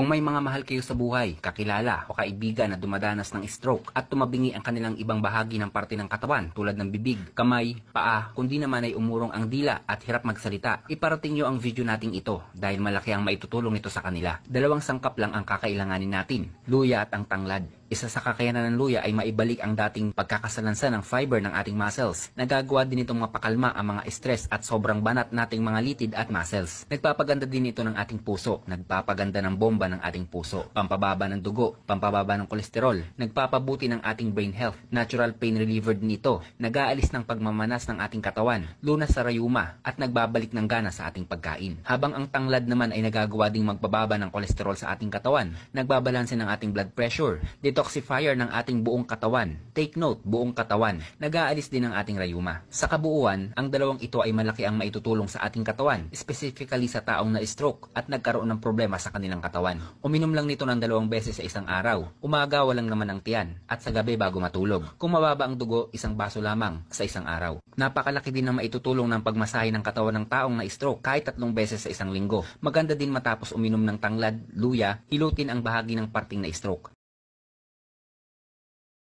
Kung may mga mahal kayo sa buhay, kakilala o kaibigan na dumadanas ng stroke at tumabingi ang kanilang ibang bahagi ng parte ng katawan tulad ng bibig, kamay, paa, kundi naman ay umurong ang dila at hirap magsalita, iparating nyo ang video nating ito dahil malaki ang maitutulong nito sa kanila. Dalawang sangkap lang ang kakailanganin natin, luya at ang tanglad. Isa sa kakayanan ng luya ay maibalik ang dating pagkakasalansan ng fiber ng ating muscles. Nagagawa din itong mapakalma ang mga stress at sobrang banat nating mga litid at muscles. Nagpapaganda din ito ng ating puso, nagpapaganda ng bomba ng ating puso, pampababa ng dugo, pampababa ng kolesterol, nagpapabuti ng ating brain health, natural pain reliever din ito, nag-aalis ng pagmamanas ng ating katawan, lunas sa rayuma, at nagbabalik ng gana sa ating pagkain. Habang ang tanglad naman ay nagagawa ding magbababa ng kolesterol sa ating katawan, nagbabalanse ng ating blood pressure, detoxifier ng ating buong katawan. Take note, buong katawan. Nag-aalis din ng ating rayuma. Sa kabuuan, ang dalawang ito ay malaki ang maitutulong sa ating katawan, specifically sa taong na stroke at nagkaroon ng problema sa kanilang katawan. Uminom lang nito ng 2 beses sa isang araw. Umaga walang naman ang tiyan at sa gabi bago matulog. Kung mababa ang dugo, 1 baso lamang sa isang araw. Napakalaki din ng maitutulong ng pagmasahe ng katawan ng taong na stroke kahit 3 beses sa isang linggo. Maganda din matapos uminom ng tanglad, luya, hilutin ang bahagi ng parting na stroke.